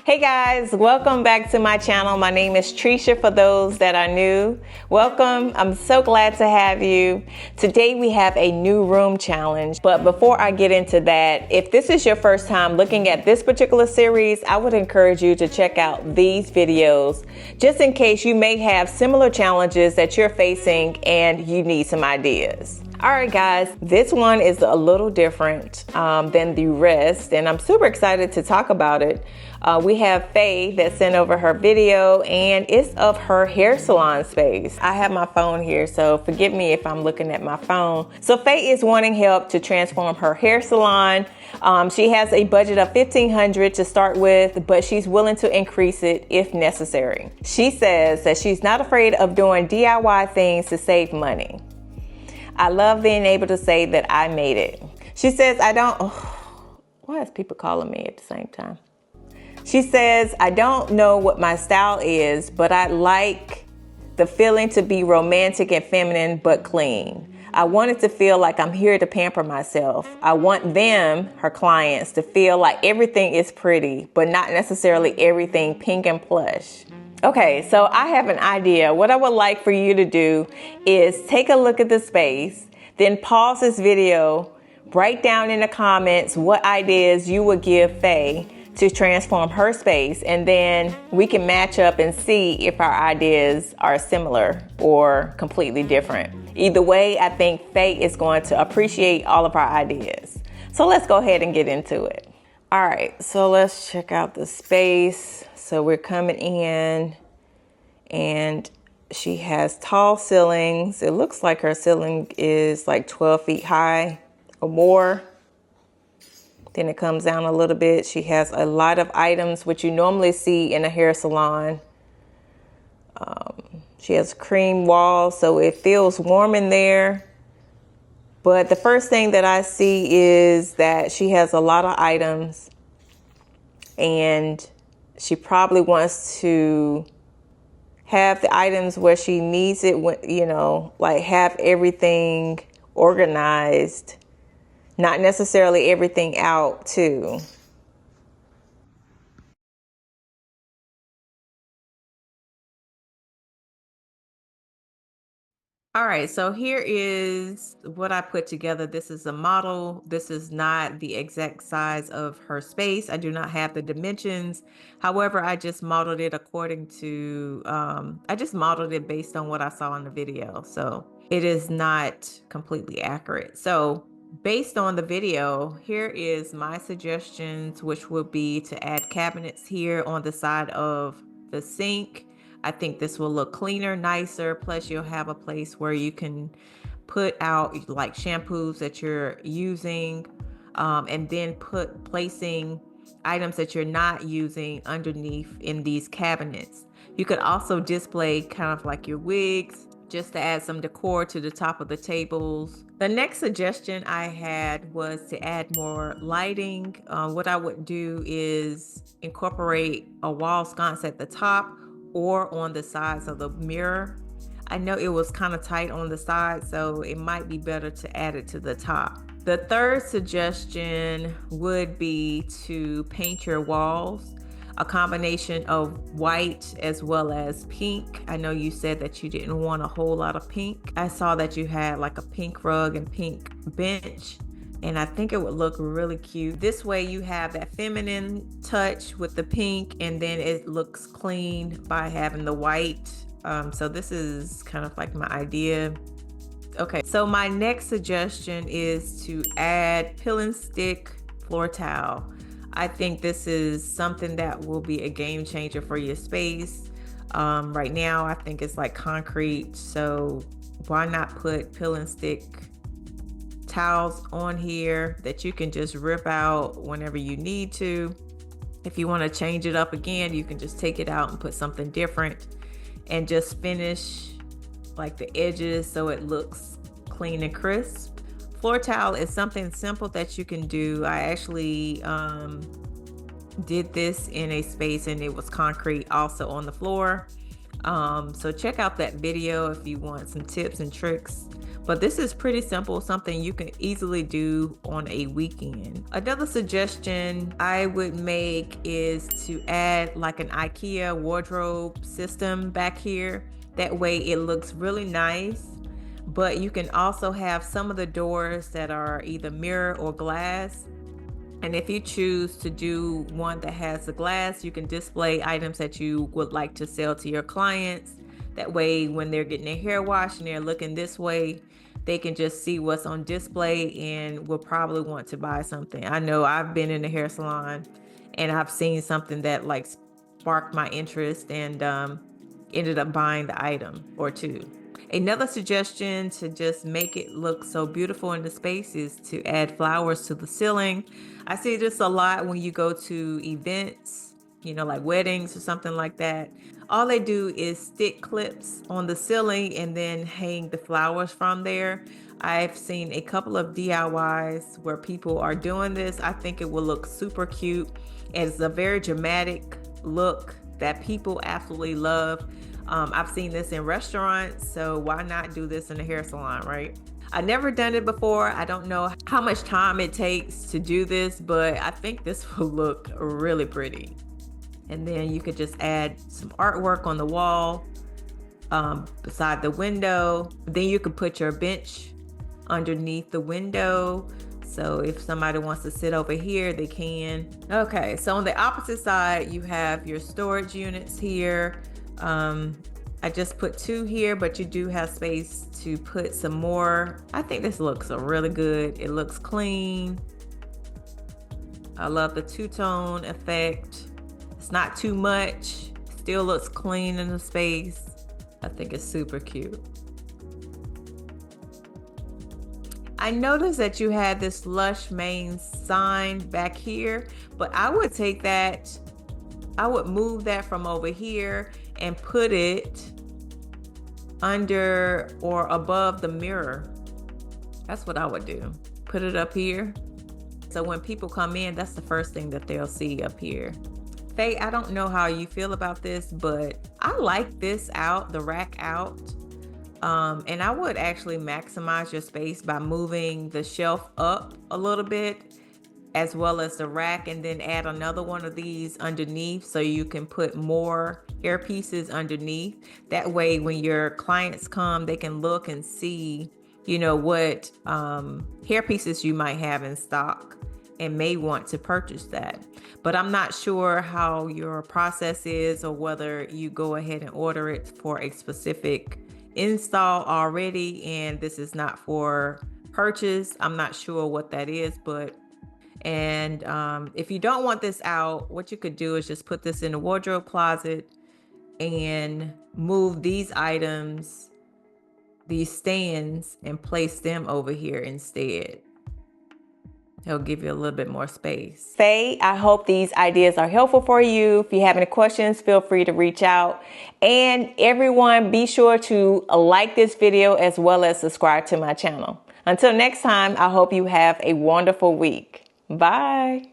Hey guys, welcome back to my channel. My name is Trisha for those that are new. Welcome, I'm so glad to have you. Today we have a new room challenge, but before I get into that, if this is your first time looking at this particular series, I would encourage you to check out these videos just in case you may have similar challenges that you're facing and you need some ideas. All right, guys, this one is a little different than the rest, and I'm super excited to talk about it. We have Faye that sent over her video, and it's of her hair salon space. I have my phone here, so forgive me if I'm looking at my phone. So Faye is wanting help to transform her hair salon. She has a budget of $1,500 to start with, but she's willing to increase it if necessary. She says that she's not afraid of doing DIY things to save money. I love being able to say that I made it. She says, why is people calling me at the same time? She says, I don't know what my style is, but I like the feeling to be romantic and feminine, but clean. I want it to feel like I'm here to pamper myself. I want them, her clients, to feel like everything is pretty, but not necessarily everything pink and plush. Okay, so I have an idea. What I would like for you to do is take a look at the space, then pause this video, write down in the comments what ideas you would give Faye to transform her space, and then we can match up and see if our ideas are similar or completely different. Either way, I think Faye is going to appreciate all of our ideas. So let's go ahead and get into it. All right, so let's check out the space. So we're coming in and she has tall ceilings. It looks like her ceiling is like 12 feet high or more. Then it comes down a little bit. She has a lot of items, which you normally see in a hair salon. She has cream walls, so it feels warm in there. But the first thing that I see is that she has a lot of items, and she probably wants to have the items where she needs it, like have everything organized, not necessarily everything out too. All right, so here is what I put together. This is a model. This is not the exact size of her space. I do not have the dimensions. However, I just modeled it according to, I just modeled it based on what I saw in the video. So it is not completely accurate. So based on the video, here is my suggestions, which would be to add cabinets here on the side of the sink. I think this will look cleaner, nicer. Plus you'll have a place where you can put out like shampoos that you're using, and then placing items that you're not using underneath in these cabinets. You could also display kind of like your wigs, just to add some decor to the top of the tables. The next suggestion I had was to add more lighting. What I would do is incorporate a wall sconce at the top or on the sides of the mirror. I know it was kind of tight on the side, so it might be better to add it to the top. The third suggestion would be to paint your walls a combination of white as well as pink. I know you said that you didn't want a whole lot of pink. I saw that you had like a pink rug and pink bench, and I think it would look really cute. This way you have that feminine touch with the pink, and then it looks clean by having the white. So this is kind of like my idea. Okay, so my next suggestion is to add peel and stick floor tile. I think this is something that will be a game changer for your space. Right now, I think it's like concrete, so why not put peel and stick towels on here that you can just rip out whenever you need to. If you want to change it up again, you can just take it out and put something different and just finish like the edges so it looks clean and crisp. Floor tile is something simple that you can do. I actually did this in a space and it was concrete also on the floor. So check out that video if you want some tips and tricks. But this is pretty simple, something you can easily do on a weekend. Another suggestion I would make is to add like an IKEA wardrobe system back here. That way it looks really nice. But you can also have some of the doors that are either mirror or glass. And if you choose to do one that has the glass, you can display items that you would like to sell to your clients. That way, when they're getting their hair washed and they're looking this way, they can just see what's on display and will probably want to buy something. I know I've been in a hair salon and I've seen something that like sparked my interest and ended up buying the item or two. Another suggestion to just make it look so beautiful in the space is to add flowers to the ceiling. I see this a lot when you go to events, you know, like weddings or something like that. All they do is stick clips on the ceiling and then hang the flowers from there. I've seen a couple of DIYs where people are doing this. I think it will look super cute. It's a very dramatic look that people absolutely love. I've seen this in restaurants, so why not do this in a hair salon, right? I've never done it before. I don't know how much time it takes to do this, but I think this will look really pretty. And then you could just add some artwork on the wall beside the window. Then you could put your bench underneath the window. So if somebody wants to sit over here, they can. Okay, so on the opposite side, you have your storage units here. I just put 2 here, but you do have space to put some more. I think this looks really good. It looks clean. I love the two-tone effect. It's not too much. Still looks clean in the space. I think it's super cute. I noticed that you had this Lush Mane sign back here, but I would take that, I would move that from over here and put it under or above the mirror. That's what I would do. Put it up here. So when people come in, that's the first thing that they'll see up here. Faye, I don't know how you feel about this, but I like this out, the rack out. And I would actually maximize your space by moving the shelf up a little bit, as well as the rack, and then add another one of these underneath so you can put more hair pieces underneath. That way, when your clients come, they can look and see, you know, what hair pieces you might have in stock and may want to purchase that. But I'm not sure how your process is or whether you go ahead and order it for a specific install already and this is not for purchase. I'm not sure what that is, but if you don't want this out, what you could do is just put this in the wardrobe closet and move these items, these stands, and place them over here instead. It'll give you a little bit more space. Faye, I hope these ideas are helpful for you. If you have any questions, feel free to reach out. And everyone, be sure to like this video as well as subscribe to my channel. Until next time, I hope you have a wonderful week. Bye.